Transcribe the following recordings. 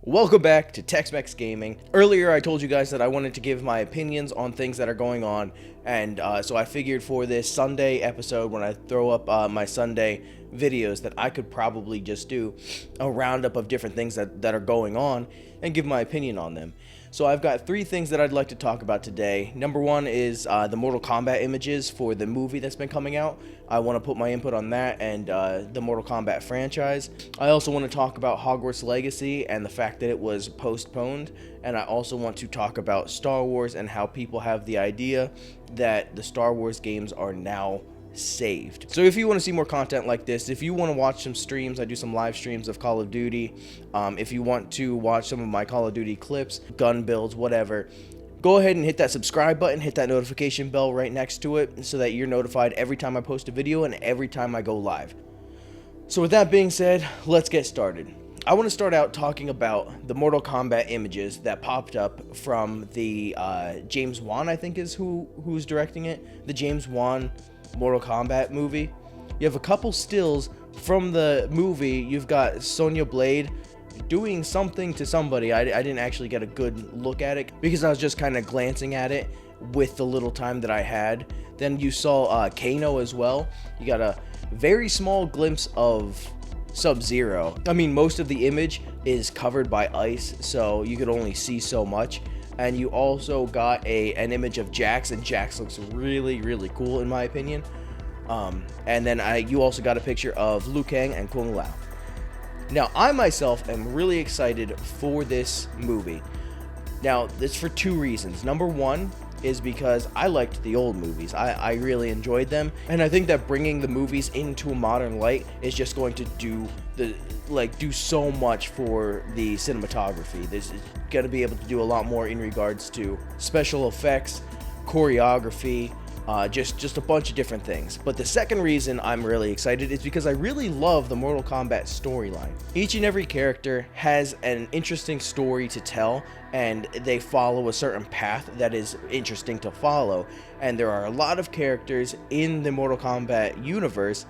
Welcome back to Tex-Mex Gaming. Earlier I told you guys that I wanted to give my opinions on things that are going on, and so I figured for this Sunday episode, when I throw up my Sunday videos, that I could probably just do a roundup of different things that are going on and give my opinion on them. So I've got three things that I'd like to talk about today. Number one is the Mortal Kombat images for the movie that's been coming out. I want to put my input on that and the Mortal Kombat franchise. I also want to talk about Hogwarts Legacy and the fact that it was postponed. And I also want to talk about Star Wars and how people have the idea that the Star Wars games are now saved. So if you want to see more content like this, if you want to watch some streams, I do some live streams of Call of Duty. If you want to watch some of my Call of Duty clips, gun builds, whatever, go ahead and hit that subscribe button, hit that notification bell right next to it so that you're notified every time I post a video and every time I go live. So with that being said, let's get started. I want to start out talking about the Mortal Kombat images that popped up from the James Wan, I think is who's directing it, the James Wan Mortal Kombat movie. You have a couple stills from the movie. You've got Sonya Blade doing something to somebody. I didn't actually get a good look at it because I was just kind of glancing at it with the little time that I had. Then you saw Kano as well. You got a very small glimpse of Sub-Zero. I mean, most of the image is covered by ice, so you could only see so much. And you also got an image of Jax, and Jax looks really cool in my opinion. And then you also got a picture of Liu Kang and Kung Lao. Now, I myself am really excited for this movie. Now, it's for two reasons. Number one is because I liked the old movies. I really enjoyed them, and I think that bringing the movies into a modern light is just going to do so much for the cinematography. This is going to be able to do a lot more in regards to special effects, choreography, just a bunch of different things. But the second reason I'm really excited is because I really love the Mortal Kombat storyline. Each and every character has an interesting story to tell, and they follow a certain path that is interesting to follow. And there are a lot of characters in the Mortal Kombat universe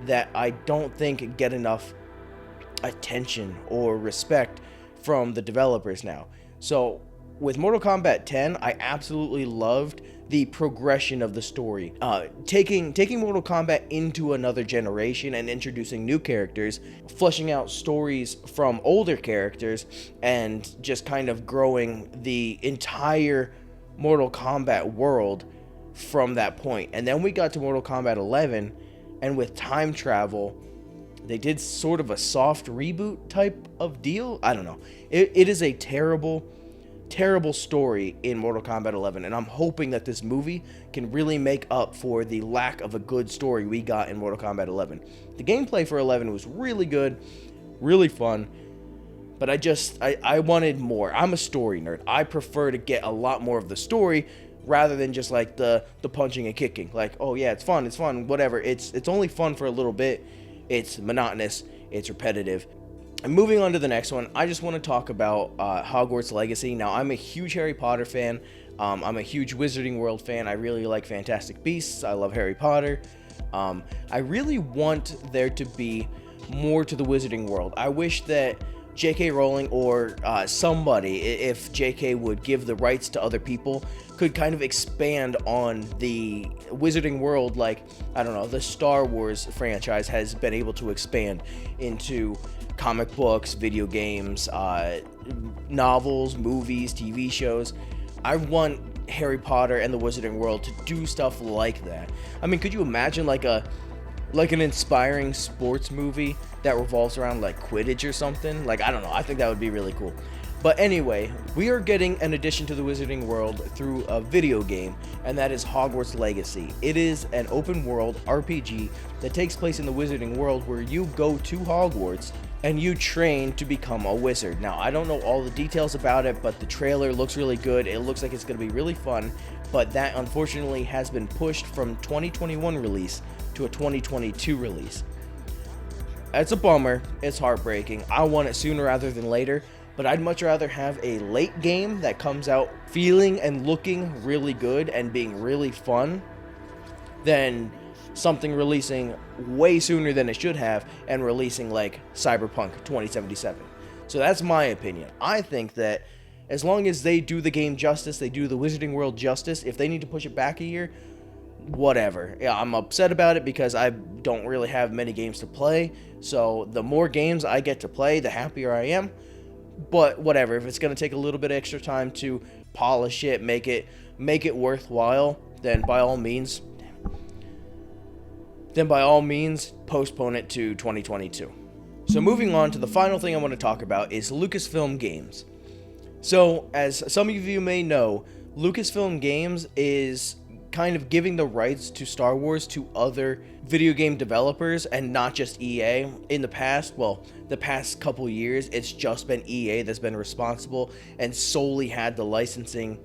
that I don't think get enough attention or respect from the developers now. So with Mortal Kombat 10, I absolutely loved the progression of the story. Taking Mortal Kombat into another generation and introducing new characters, fleshing out stories from older characters, and just kind of growing the entire Mortal Kombat world from that point. And then we got to Mortal Kombat 11, and with time travel, they did sort of a soft reboot type of deal. I don't know. It is a terrible story in Mortal Kombat 11, and I'm hoping that this movie can really make up for the lack of a good story we got in Mortal Kombat 11. The gameplay for 11 was really good, really fun, but I wanted more. I'm a story nerd. I prefer to get a lot more of the story rather than just like the punching and kicking. Like, oh yeah, it's fun, whatever. It's only fun for a little bit. It's monotonous, it's repetitive. And moving on to the next one, I just want to talk about Hogwarts Legacy. Now, I'm a huge Harry Potter fan. I'm a huge Wizarding World fan. I really like Fantastic Beasts. I love Harry Potter. I really want there to be more to the Wizarding World. I wish that J.K. Rowling or somebody, if J.K. would give the rights to other people, could kind of expand on the Wizarding World like, I don't know, the Star Wars franchise has been able to expand into comic books, video games, novels, movies, TV shows. I want Harry Potter and the Wizarding World to do stuff like that. I mean, could you imagine like an inspiring sports movie that revolves around like Quidditch or something? Like, I don't know. I think that would be really cool. But anyway, we are getting an addition to the Wizarding World through a video game, and that is Hogwarts Legacy. It is an open world RPG that takes place in the Wizarding World where you go to Hogwarts and you train to become a wizard. Now, I don't know all the details about it, but the trailer looks really good. It looks like it's going to be really fun, but that unfortunately has been pushed from 2021 release to a 2022 release. That's a bummer. It's heartbreaking. I want it sooner rather than later, but I'd much rather have a late game that comes out feeling and looking really good and being really fun than something releasing way sooner than it should have and releasing like Cyberpunk 2077. So that's my opinion. I think that as long as they do the game justice, they do the Wizarding World justice, if they need to push it back a year, whatever. Yeah, I'm upset about it because I don't really have many games to play. So the more games I get to play, the happier I am. But whatever, if it's going to take a little bit extra time to polish it, make it worthwhile, then by all means postpone it to 2022. So moving on to the final thing I want to talk about is Lucasfilm Games. So, as some of you may know, Lucasfilm Games is kind of giving the rights to Star Wars to other video game developers and not just EA. In the past couple years, it's just been EA that's been responsible and solely had the licensing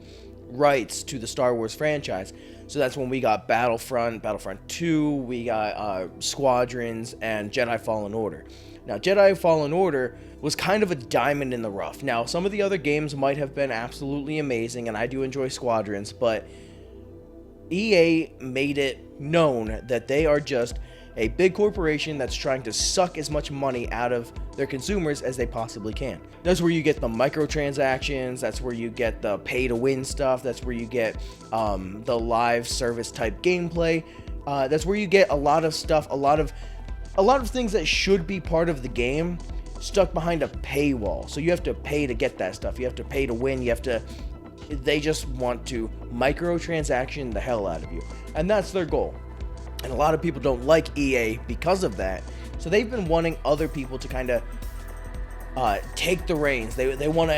rights to the Star Wars franchise. So that's when we got Battlefront 2, we got Squadrons, and Jedi Fallen Order. Now, Jedi Fallen Order was kind of a diamond in the rough. Now, some of the other games might have been absolutely amazing, and I do enjoy Squadrons, but EA made it known that they are just a big corporation that's trying to suck as much money out of their consumers as they possibly can. That's where you get the microtransactions, that's where you get the pay-to-win stuff, that's where you get the live service type gameplay, that's where you get a lot of stuff, a lot of things that should be part of the game stuck behind a paywall. So you have to pay to get that stuff. You have to pay to win. They just want to microtransaction the hell out of you. And that's their goal. And a lot of people don't like EA because of that. So they've been wanting other people to kind of take the reins. They want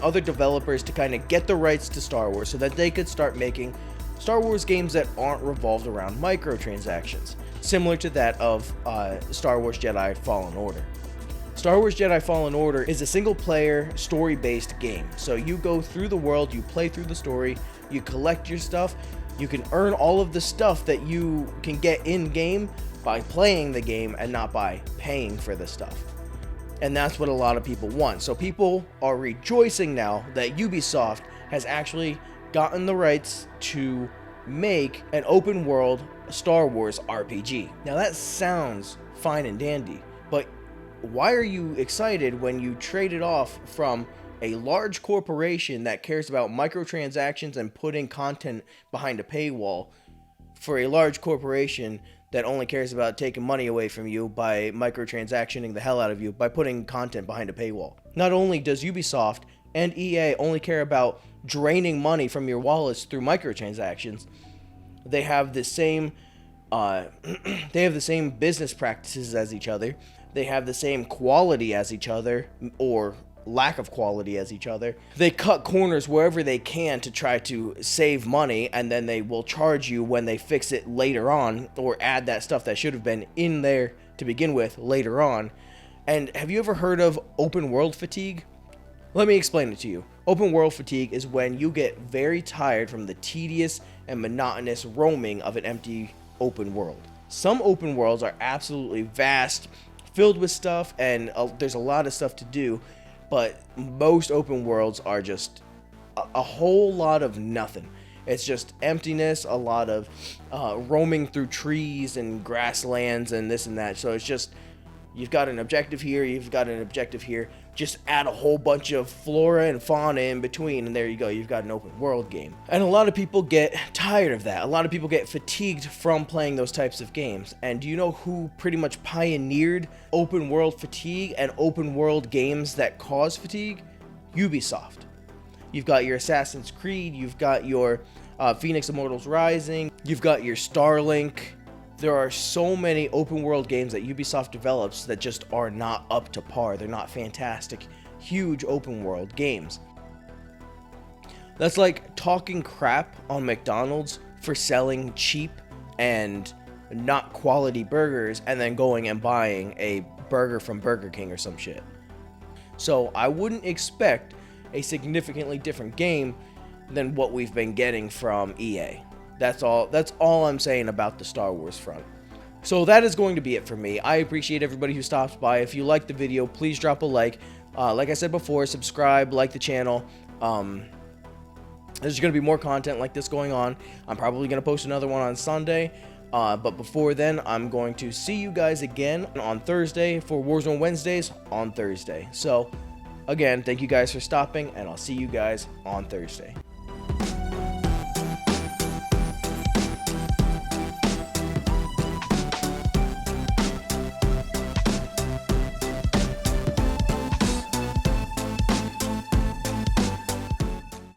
other developers to kind of get the rights to Star Wars so that they could start making Star Wars games that aren't revolved around microtransactions, similar to that of Star Wars Jedi Fallen Order. Star Wars Jedi Fallen Order is a single-player, story-based game. So you go through the world, you play through the story, you collect your stuff, you can earn all of the stuff that you can get in-game by playing the game and not by paying for the stuff. And that's what a lot of people want. So people are rejoicing now that Ubisoft has actually gotten the rights to make an open-world Star Wars RPG. Now that sounds fine and dandy, but why are you excited when you trade it off from a large corporation that cares about microtransactions and putting content behind a paywall for a large corporation that only cares about taking money away from you by microtransactioning the hell out of you by putting content behind a paywall? Not only does Ubisoft and EA only care about draining money from your wallets through microtransactions, they have the same business practices as each other. They have the same quality as each other, or lack of quality as each other. They cut corners wherever they can to try to save money, and then they will charge you when they fix it later on, or add that stuff that should have been in there to begin with later on. And have you ever heard of open world fatigue? Let me explain it to you. Open world fatigue is when you get very tired from the tedious and monotonous roaming of an empty open world. Some open worlds are absolutely vast, filled with stuff, and there's a lot of stuff to do, but most open worlds are just a whole lot of nothing. It's just emptiness, a lot of roaming through trees and grasslands and this and that. So it's just, you've got an objective here, you've got an objective here, just add a whole bunch of flora and fauna in between, and there you go, you've got an open world game. And a lot of people get tired of that. A lot of people get fatigued from playing those types of games. And do you know who pretty much pioneered open world fatigue and open world games that cause fatigue? Ubisoft. You've got your Assassin's Creed, you've got your Phoenix Immortals Rising, you've got your Starlink. There are so many open world games that Ubisoft develops that just are not up to par. They're not fantastic, huge open world games. That's like talking crap on McDonald's for selling cheap and not quality burgers and then going and buying a burger from Burger King or some shit. So I wouldn't expect a significantly different game than what we've been getting from EA. That's all I'm saying about the Star Wars front. So that is going to be it for me. I appreciate everybody who stops by. If you liked the video, please drop a like. Like I said before, subscribe, like the channel. There's going to be more content like this going on. I'm probably going to post another one on Sunday. But before then, I'm going to see you guys again on Thursday for Warzone Wednesdays on Thursday. So Again, thank you guys for stopping, and I'll see you guys on Thursday.